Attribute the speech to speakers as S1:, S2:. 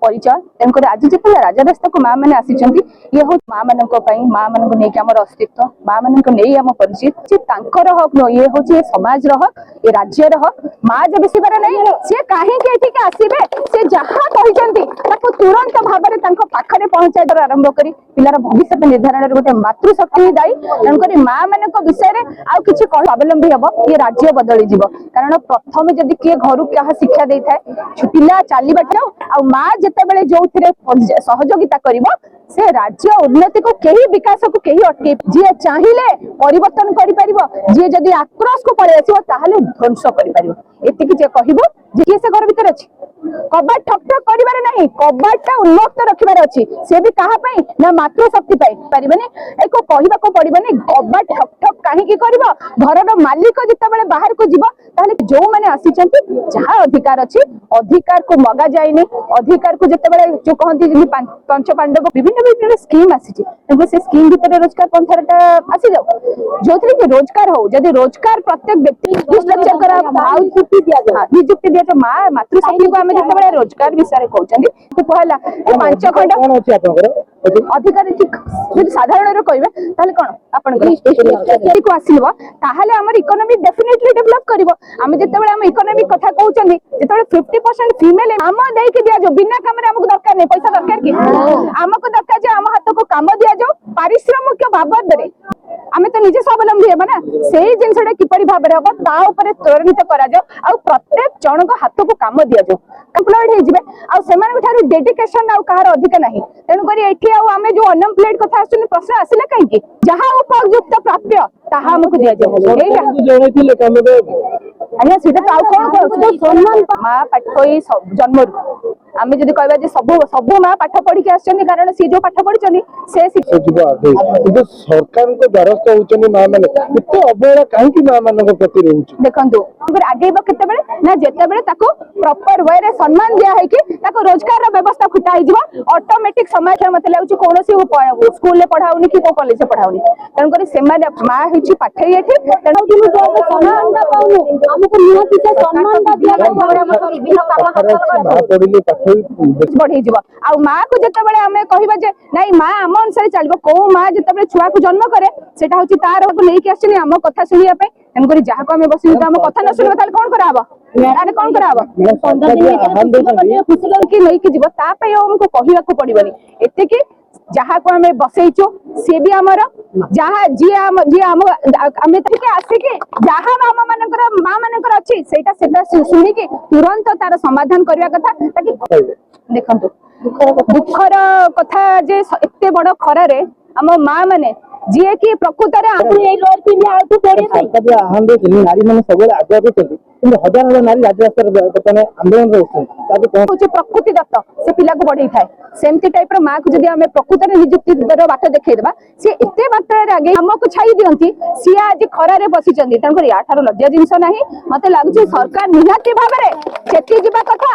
S1: परिचय तेणुक आज जो राजा रास्ता को माँ मैंने आसी ये हूँ माँ मान माँ मान नहीं अस्तित्व माँ मान आम परिचित हक ये हूँ समाज हक ये राज्य हक माँ जब बेसिबार नहीं सी कहीं आसवे सी जहाँ कहते तुरंत भाव में पाखे पहुंचाई आरंभ कर पिलार भविष्य निर्धारण गोटे मातृशक्ति दायी तेणुक माँ मान विषय में आउ कि स्वावलंबी हम ये राज्य बदली जीव कारण प्रथम जदि किए घर क्या शिक्षा दे था पिला चलवा माँ जिते जो सहयोगिता कर से राज्य उन्नति को कहीं विकास को कहीं अटके जी चाहिए परिवर्तन कर जी जदि आक्रोश को पड़े आसो ध्वंस कर किए से घर भीतर अच्छी कबाट ठक ठक करिबार नहीं कबाटा उन्मुक्त रखिबार अच्छी से भी कहा पाई ना मातृशक्ति पाई परिबने एको कहिबा को पड़िबने कबाट ठक ठक काहे की करबो घरर मालिक जिते बेले बाहर को जीव ताले जो माने आसीचंती जहां अधिकार अच्छी अधिकार को मगा जायनी अधिकार को जिते बेले जो कहंती जे पंच पांडव विभिन्न स्कीम आसीची से स्कीम भीतर रोजगार पंथरटा आसी जाओ जोथरे कि रोजगार हो जदि रोजगार प्रत्येक व्यक्ति स्ट्रक्चर करा नियुक्ति दिया तो मां मातृशक्ति को जिते रोजगार विषय कहते कहला 5 खंड अधिकार साधारण कहे कौन आप आसो आम इकोनॉमी डेफिनेटली डेवलप कर जिते आम इकोनॉमी कथा कहते जो 50% फीमेल आम देकी दि जाओ बिना कम आमको दरकार नहीं पैसा दरकार कि आमको दरकार आम हाथ को कम दि जाओ पारिश्रमिक बाबद आम तो निजे स्वावलंबी है ना से जिनसा किपरि भाव में हम त्वरित कर प्रत्येक जन को हाथ को कम दि जाओ एम्प्लॉयड हो डेडिकेशन कहार अधिक ना तेणुक आम जो अनएम्प्लॉयड कथा प्रश्न आसला कहीं जहाँ उपयुक्त प्राप्य ताहा हमको दि जाए आज्ञा सीटा तो कौन माँ पाठ जन्म आम जब कह सब सब माँ पाठ पढ़ी आसछन कारण सी जो पाठ पढ़ी से
S2: सरकार को द्वारस्थ होचनी माँ माने इते अवहेला काहे माँ मान प्रति रहउछ
S1: देखंतु आगेब केते ना जेते बेले ताको प्रॉपर वे रे सम्मान दिया है कि ताको रोजगार रो व्यवस्था खुटाई जीव ऑटोमेटिक समाज मते लागुछ कोनोसी स्कूल ले पढ़ाउनी कि को कॉलेज से पढ़ाउनी तन करी से माँ हिची पाठे एठी तन कि जो सम्मान दा पाउनु हमको नियति से सम्मान दा दिया लागो हम सॉरी बिना काम
S2: पढ़िले पाठे
S1: बढ़ी जीव आ माँ को जेते बेले हमें कहिबा जे नहीं माँ आम अनुसार चलबो को माँ जेते बेले छुआ को जन्म करे सेटा होची तार को लेके आछनी आम कथा सुनिया पे तन करी जहा को हमें बसी आम कथा न सुनबा ताले कोन कराबो आने कोन कराबो 15 दिन खुशी नहीं कि जीव ता पे हमको कहिबा को पड़िबनी एते कि जहाँ को हमें बसईचु सी भी आमर जहाँ जी आम आम आसिक जहाँ आम माँ मान अच्छी शुणिकी तुरंत तार समाधान करने कथा ताकि देखु दुखर कथा जे एते बड़ खरारे आम माँ माने जी कि प्रकृत
S2: नारी मैंने सब आगे हजार हजार नारी राजरास्ता आंदोलन
S1: प्रकृति दत्त से पिला को बढ़ई थाए सेमती टाइप माँ को जब प्रकृत में निजुक्ति बाट देखा सी एत मात्रा आगे आमको छाई दिखती सी आज खरारे बसी तेणुक या लज्जा जिनस ना मत लगुच सरकार निहाती भाव में चेती जा कथा